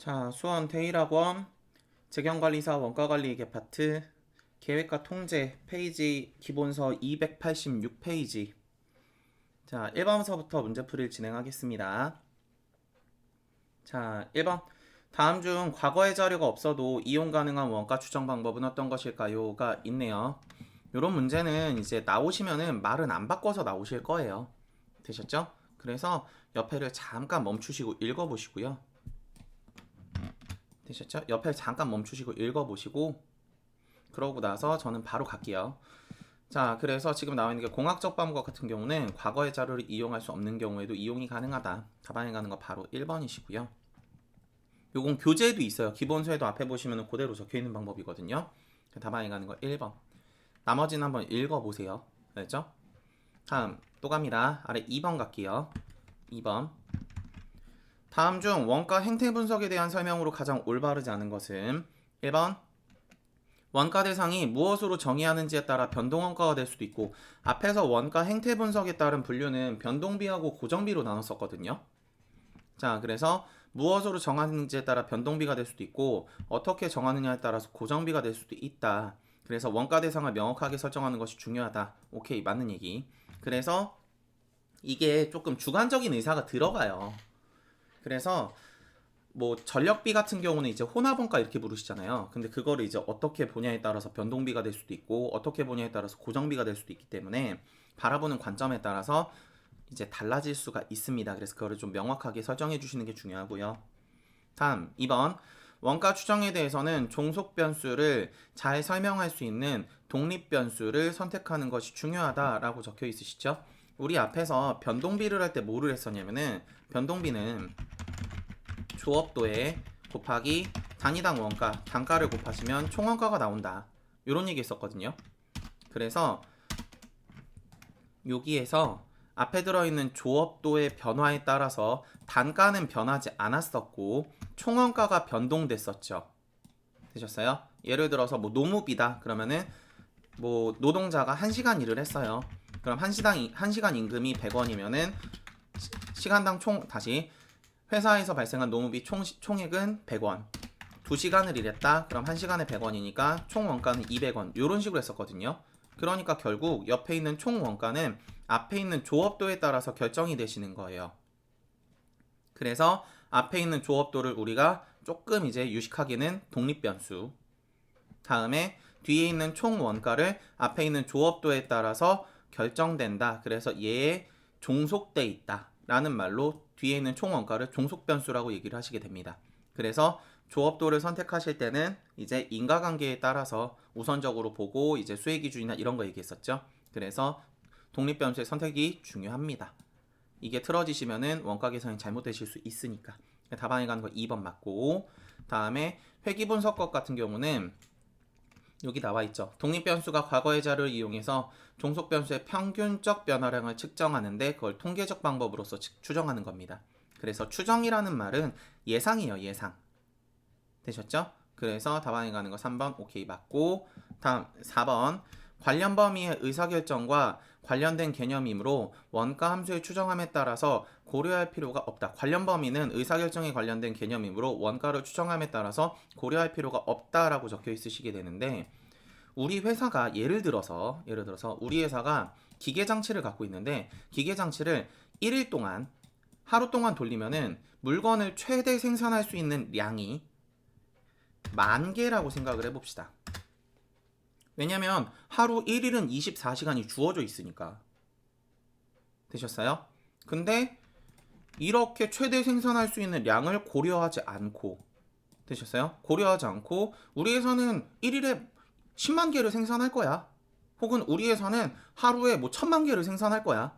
자, 수원 대일학원 재경관리사 원가관리계 파트 계획과 통제 페이지 기본서 286페이지. 자, 1번서부터 문제풀이를 진행하겠습니다. 자, 1번. 다음 중 과거의 자료가 없어도 이용 가능한 원가 추정 방법은 어떤 것일까요?가 있네요. 이런 문제는 이제 나오시면은 말은 안 바꿔서 나오실 거예요. 되셨죠? 그래서 옆에를 잠깐 멈추시고 읽어보시고요. 되셨죠? 옆에 잠깐 멈추시고 읽어보시고 그러고 나서 저는 바로 갈게요. 자, 그래서 지금 나와 있는 게 공학적 방법 같은 경우는 과거의 자료를 이용할 수 없는 경우에도 이용이 가능하다. 답안에 가는 거 바로 1번이시고요. 요건 교재에도 있어요. 기본서에도 앞에 보시면 그대로 적혀있는 방법이거든요. 답안에 가는 거 1번. 나머지는 한번 읽어보세요. 알겠죠? 다음 또 갑니다. 아래 2번 갈게요. 2번. 다음 중 원가 행태 분석에 대한 설명으로 가장 올바르지 않은 것은 1번 원가 대상이 무엇으로 정의하는지에 따라 변동원가가 될 수도 있고, 앞에서 원가 행태 분석에 따른 분류는 변동비하고 고정비로 나눴었거든요. 자, 그래서 무엇으로 정하는지에 따라 변동비가 될 수도 있고 어떻게 정하느냐에 따라서 고정비가 될 수도 있다. 그래서 원가 대상을 명확하게 설정하는 것이 중요하다. 오케이, 맞는 얘기. 그래서 이게 조금 주관적인 의사가 들어가요. 그래서 뭐 전력비 같은 경우는 이제 혼합원가 이렇게 부르시잖아요. 근데 그거를 이제 어떻게 보냐에 따라서 변동비가 될 수도 있고 어떻게 보냐에 따라서 고정비가 될 수도 있기 때문에 바라보는 관점에 따라서 이제 달라질 수가 있습니다. 그래서 그거를 좀 명확하게 설정해 주시는 게 중요하고요. 다음 2번. 원가 추정에 대해서는 종속 변수를 잘 설명할 수 있는 독립 변수를 선택하는 것이 중요하다라고 적혀 있으시죠? 우리 앞에서 변동비를 할 때 뭐를 했었냐면은 변동비는 조업도에 곱하기 단위당 원가, 단가를 곱하시면 총원가가 나온다. 이런 얘기 했었거든요. 그래서 여기에서 앞에 들어있는 조업도의 변화에 따라서 단가는 변하지 않았었고 총원가가 변동됐었죠. 되셨어요? 예를 들어서 뭐 노무비다 그러면은 뭐 노동자가 1시간 일을 했어요. 그럼 1시간 임금이 100원이면은 시간당 다시 회사에서 발생한 노무비 총액은 100원. 2시간을 일했다. 그럼 1시간에 100원이니까 총 원가는 200원. 이런 식으로 했었거든요. 그러니까 결국 옆에 있는 총 원가는 앞에 있는 조업도에 따라서 결정이 되시는 거예요. 그래서 앞에 있는 조업도를 우리가 조금 이제 유식하게는 독립변수. 다음에 뒤에 있는 총 원가를 앞에 있는 조업도에 따라서 결정된다. 그래서 얘에 종속돼 있다. 라는 말로 뒤에 있는 총 원가를 종속변수라고 얘기를 하시게 됩니다. 그래서 조업도를 선택하실 때는 이제 인과관계에 따라서 우선적으로 보고 이제 수혜기준이나 이런 거 얘기했었죠. 그래서 독립변수의 선택이 중요합니다. 이게 틀어지시면은 원가 계산이 잘못되실 수 있으니까. 답안에 가는 거 2번 맞고, 다음에 회귀분석법 같은 경우는 여기 나와 있죠. 독립변수가 과거의 자료를 이용해서 종속변수의 평균적 변화량을 측정하는데 그걸 통계적 방법으로서 추정하는 겁니다. 그래서 추정이라는 말은 예상이에요. 예상. 되셨죠? 그래서 답안에 가는 거 3번 오케이 맞고, 다음 4번 관련 범위의 의사결정과 관련된 개념이므로 원가 함수의 추정함에 따라서 고려할 필요가 없다. 관련 범위는 의사결정에 관련된 개념이므로 원가를 추정함에 따라서 고려할 필요가 없다라고 적혀 있으시게 되는데, 우리 회사가 예를 들어서 우리 회사가 기계장치를 갖고 있는데 기계장치를 1일 동안 하루 동안 돌리면은 물건을 최대 생산할 수 있는 량이 10,000개라고 생각을 해봅시다. 왜냐면 하루 1일은 24시간이 주어져 있으니까. 되셨어요? 근데 이렇게 최대 생산할 수 있는 량을 고려하지 않고, 되셨어요? 고려하지 않고 우리 회사는 1일에 10만 개를 생산할 거야. 혹은 우리 회사는 하루에 뭐 1,000만 개를 생산할 거야.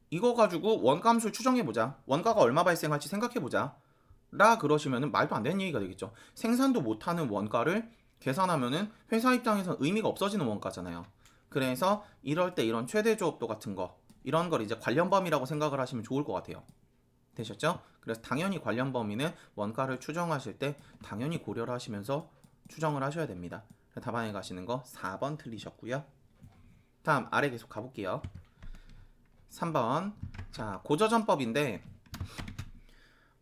이거 가지고 원가함수를 추정해보자. 원가가 얼마 발생할지 생각해보자. 라 그러시면은 말도 안 되는 얘기가 되겠죠. 생산도 못하는 원가를 계산하면은 회사 입장에서는 의미가 없어지는 원가잖아요. 그래서 이럴 때 이런 최대 조업도 같은 거, 이런 걸 이제 관련 범위라고 생각을 하시면 좋을 것 같아요. 되셨죠? 그래서 당연히 관련 범위는 원가를 추정하실 때 당연히 고려를 하시면서 추정을 하셔야 됩니다. 답안에 가시는 거 4번 틀리셨고요. 다음 아래 계속 가볼게요. 3번. 자, 고저전법인데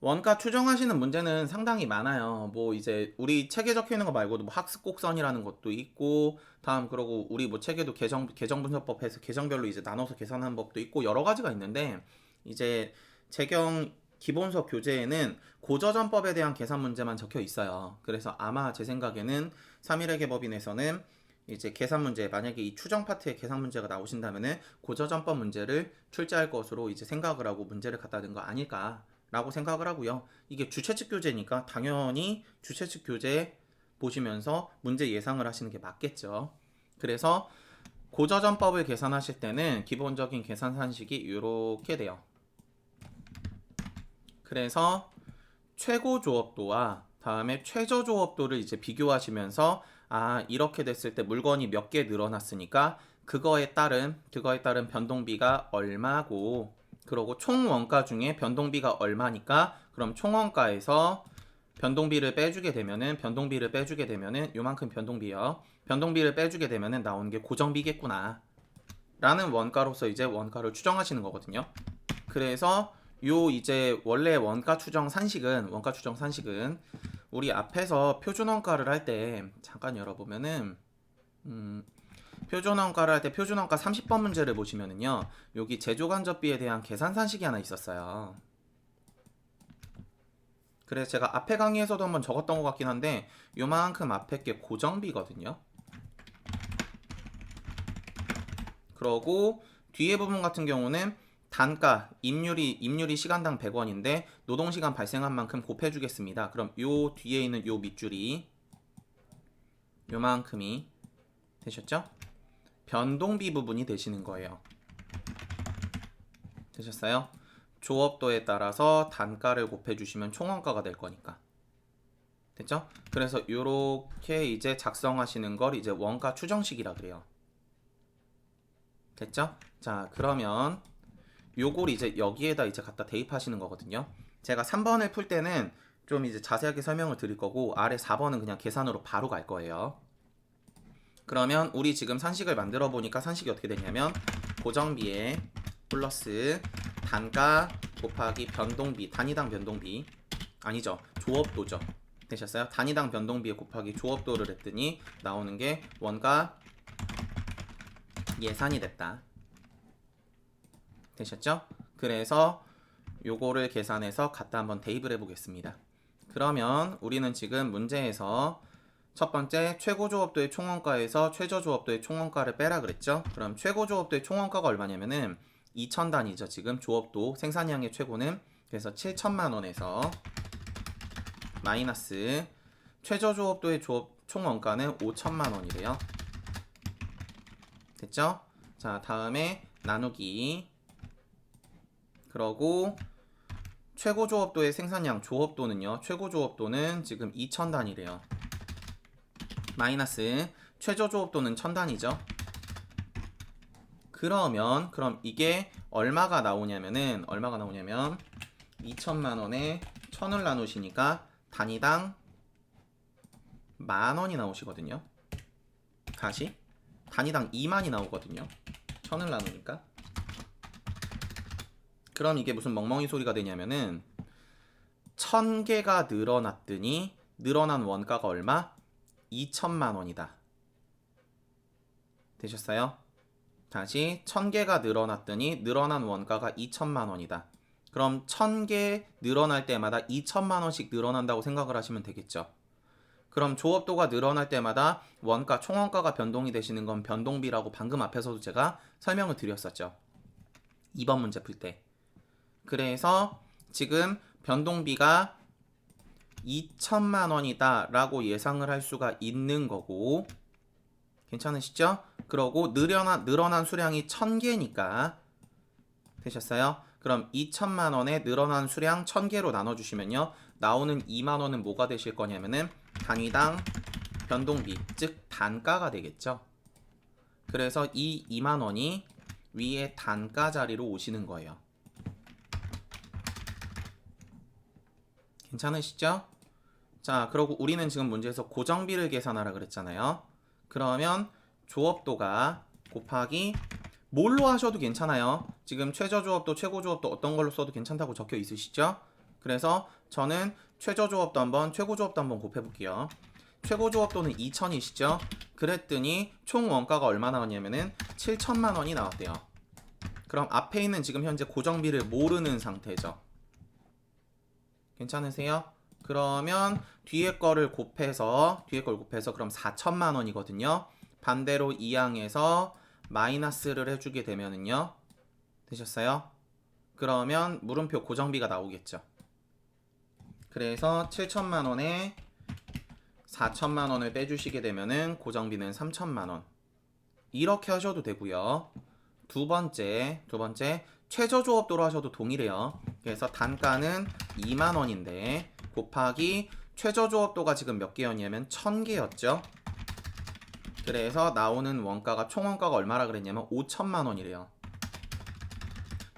원가 추정하시는 문제는 상당히 많아요. 뭐 이제 우리 책에 적혀 있는 거 말고도 뭐 학습 곡선이라는 것도 있고, 다음 그러고 우리 뭐 책에도 계정 분석법해서 계정별로 이제 나눠서 계산하는 법도 있고 여러 가지가 있는데, 이제 재경 기본서 교재에는 고저전법에 대한 계산 문제만 적혀 있어요. 그래서 아마 제 생각에는 3일의 법인에서는 이제 계산 문제, 만약에 이 추정 파트에 계산 문제가 나오신다면은 고저전법 문제를 출제할 것으로 이제 생각을 하고 문제를 갖다 댄 거 아닐까라고 생각을 하고요. 이게 주최 측 교재니까 당연히 주최 측 교재 보시면서 문제 예상을 하시는 게 맞겠죠. 그래서 고저전법을 계산하실 때는 기본적인 계산 산식이 이렇게 돼요. 그래서 최고 조업도와 다음에 최저 조업도를 이제 비교하시면서, 아, 이렇게 됐을 때 물건이 몇 개 늘어났으니까 그거에 따른 변동비가 얼마고, 그러고 총 원가 중에 변동비가 얼마니까 그럼 총 원가에서 변동비를 빼주게 되면은 요만큼 변동비를 빼주게 되면은 나오는 게 고정비겠구나 라는 원가로서 이제 원가를 추정하시는 거거든요. 그래서 요 이제 원래 원가 추정 산식은 우리 앞에서 표준원가를 할 때 잠깐 열어보면은 표준원가를 할 때 표준원가 30번 문제를 보시면은요, 여기 제조간접비에 대한 계산 산식이 하나 있었어요. 그래서 제가 앞에 강의에서도 한번 적었던 것 같긴 한데 요만큼 앞에 게 고정비거든요. 그러고 뒤에 부분 같은 경우는 단가, 임률이 시간당 100원인데 노동시간 발생한 만큼 곱해주겠습니다. 그럼 요 뒤에 있는 요 밑줄이 요만큼이 되셨죠? 변동비 부분이 되시는 거예요. 되셨어요? 조업도에 따라서 단가를 곱해주시면 총원가가 될 거니까. 됐죠? 그래서 요렇게 이제 작성하시는 걸 이제 원가 추정식이라 그래요. 됐죠? 자, 그러면 요걸 이제 여기에다 이제 갖다 대입하시는 거거든요. 제가 3번을 풀 때는 좀 이제 자세하게 설명을 드릴 거고, 아래 4번은 그냥 계산으로 바로 갈 거예요. 그러면 우리 지금 산식을 만들어 보니까 산식이 어떻게 되냐면 고정비에 플러스 단가 곱하기 변동비, 단위당 변동비, 아니죠, 조업도죠. 되셨어요? 단위당 변동비에 곱하기 조업도를 했더니 나오는 게 원가 예산이 됐다. 되셨죠? 그래서 요거를 계산해서 갖다 한번 대입을 해보겠습니다. 그러면 우리는 지금 문제에서 첫 번째 최고 조업도의 총원가에서 최저 조업도의 총원가를 빼라 그랬죠? 그럼 최고 조업도의 총원가가 얼마냐면은 2,000단위죠. 지금 조업도 생산량의 최고는. 그래서 7천만 원에서 마이너스 최저 조업도의 총원가는 5천만 원이래요. 됐죠? 자, 다음에 나누기. 그러고 최고 조업도의 생산량 조업도는요, 최고 조업도는 지금 2,000단위래요. 마이너스 최저 조업도는 1,000단위죠. 그럼 이게 얼마가 나오냐면 2천만 원에 1,000을 나누시니까 단위당 만원이 나오시거든요. 다시 단위당 2만이 나오거든요. 1,000을 나누니까. 그럼 이게 무슨 멍멍이 소리가 되냐면은 1,000개가 늘어났더니 늘어난 원가가 얼마? 2천만 원이다. 되셨어요? 다시 1,000개가 늘어났더니 늘어난 원가가 2천만 원이다. 그럼 1,000개 늘어날 때마다 2천만 원씩 늘어난다고 생각을 하시면 되겠죠. 그럼 조업도가 늘어날 때마다 원가, 총원가가 변동이 되시는 건 변동비라고 방금 앞에서도 제가 설명을 드렸었죠. 2번 문제 풀 때. 그래서 지금 변동비가 2천만 원이다 라고 예상을 할 수가 있는 거고, 괜찮으시죠? 그러고 늘어난 수량이 1,000개니까 되셨어요? 그럼 2천만 원에 늘어난 수량 1,000개로 나눠주시면요, 나오는 2만 원은 뭐가 되실 거냐면은 단위당 변동비, 즉 단가가 되겠죠. 그래서 이 2만 원이 위에 단가 자리로 오시는 거예요. 괜찮으시죠? 자, 그러고 우리는 지금 문제에서 고정비를 계산하라 그랬잖아요. 그러면 조업도가 곱하기 뭘로 하셔도 괜찮아요. 지금 최저 조업도, 최고 조업도 어떤 걸로 써도 괜찮다고 적혀 있으시죠? 그래서 저는 최저 조업도 한번 최고 조업도 한번 곱해 볼게요. 최고 조업도는 2,000이시죠? 그랬더니 총 원가가 얼마 나왔냐면은 7천만 원이 나왔대요. 그럼 앞에 있는 지금 현재 고정비를 모르는 상태죠. 괜찮으세요? 그러면 뒤에 걸 곱해서 그럼 4천만 원이거든요. 반대로 이 항에서 마이너스를 해주게 되면은요. 되셨어요? 그러면 물음표 고정비가 나오겠죠. 그래서 7천만 원에 4천만 원을 빼주시게 되면은 고정비는 3천만 원. 이렇게 하셔도 되고요. 두 번째 최저 조업도로 하셔도 동일해요. 그래서 단가는 2만 원인데 곱하기 최저 조업도가 지금 몇 개였냐면 1000개였죠. 그래서 나오는 원가가 총 원가가 얼마라 그랬냐면 5천만 원이래요.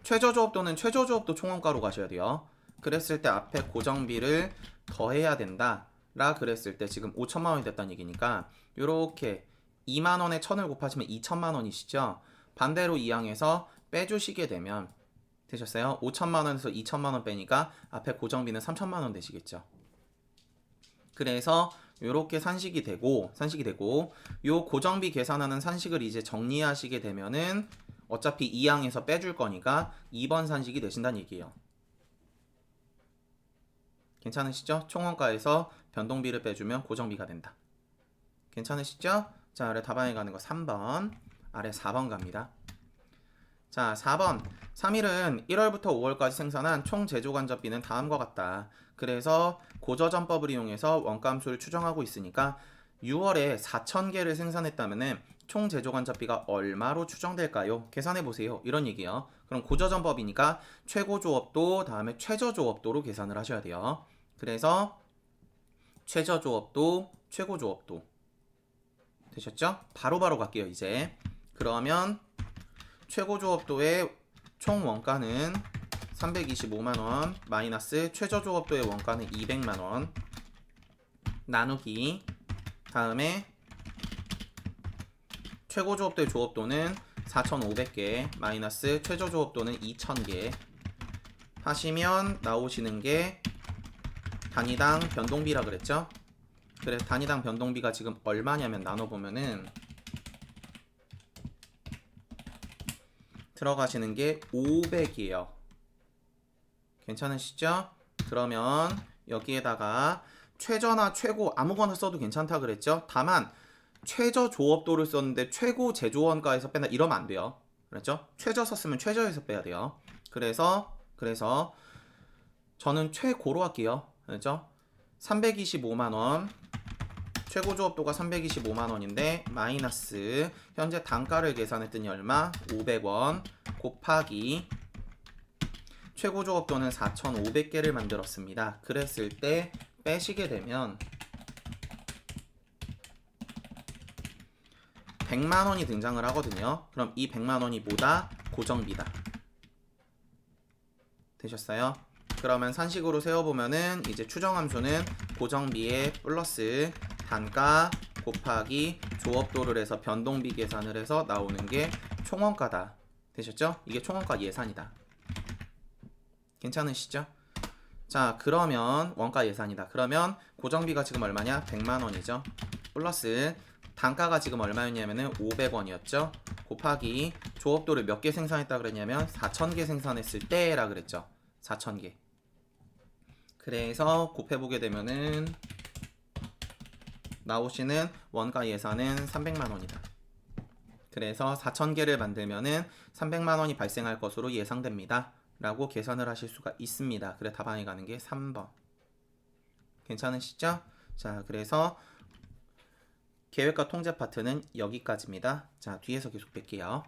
최저 조업도는 최저 조업도 총 원가로 가셔야 돼요. 그랬을 때 앞에 고정비를 더해야 된다 라 그랬을 때 지금 5천만 원이 됐다는 얘기니까 요렇게 2만 원에 1000을 곱하시면 2천만 원이시죠. 반대로 이 항에서 빼주시게 되면 되셨어요? 5천만 원에서 2천만 원 빼니까 앞에 고정비는 3천만 원 되시겠죠. 그래서 요렇게 산식이 되고 요 고정비 계산하는 산식을 이제 정리하시게 되면은 어차피 이 항에서 빼줄 거니까 2번 산식이 되신다는 얘기예요. 괜찮으시죠? 총원가에서 변동비를 빼주면 고정비가 된다. 괜찮으시죠? 자, 아래 답안에 가는 거 3번, 아래 4번 갑니다. 자, 4번. 3일은 1월부터 5월까지 생산한 총 제조 간접비는 다음과 같다. 그래서 고저점법을 이용해서 원가함수를 추정하고 있으니까 6월에 4,000개를 생산했다면은 총 제조 간접비가 얼마로 추정될까요? 계산해 보세요. 이런 얘기예요. 그럼 고저점법이니까 최고 조업도 다음에 최저 조업도로 계산을 하셔야 돼요. 그래서 최저 조업도, 최고 조업도 되셨죠? 바로바로 갈게요, 이제. 그러면 최고 조업도의 총 원가는 325만원 마이너스 최저 조업도의 원가는 200만원 나누기 다음에 최고 조업도의 조업도는 4,500개 마이너스 최저 조업도는 2,000개 하시면 나오시는 게 단위당 변동비라 그랬죠? 그래 단위당 변동비가 지금 얼마냐면 나눠보면은 들어가시는 게 500이에요. 괜찮으시죠? 그러면 여기에다가 최저나 최고 아무거나 써도 괜찮다 그랬죠? 다만 최저 조업도를 썼는데 최고 제조원가에서 뺀다 이러면 안 돼요. 그랬죠? 최저 썼으면 최저에서 빼야 돼요. 그래서 저는 최고로 할게요. 그렇죠? 325만원 최고 조업도가 325만원인데 마이너스 현재 단가를 계산했더니 얼마? 500원 곱하기 최고 조업도는 4,500개를 만들었습니다. 그랬을 때 빼시게 되면 100만원이 등장을 하거든요. 그럼 이 100만원이 뭐다? 고정비다. 되셨어요? 그러면 산식으로 세워보면은 이제 추정함수는 고정비에 플러스 단가 곱하기 조업도를 해서 변동비 계산을 해서 나오는 게 총원가다. 되셨죠? 이게 총원가 예산이다. 괜찮으시죠? 자, 그러면 원가 예산이다. 그러면 고정비가 지금 얼마냐? 100만원이죠. 플러스 단가가 지금 얼마였냐면은 500원이었죠. 곱하기 조업도를 몇 개 생산했다 그랬냐면 4,000개 생산했을 때라 그랬죠. 4,000개. 그래서 곱해보게 되면은 나오시는 원가 예산은 300만원이다. 그래서 4,000개를 만들면은 300만원이 발생할 것으로 예상됩니다. 라고 계산을 하실 수가 있습니다. 그래 답안에 가는 게 3번. 괜찮으시죠? 자, 그래서 계획과 통제 파트는 여기까지입니다. 자, 뒤에서 계속 뵐게요.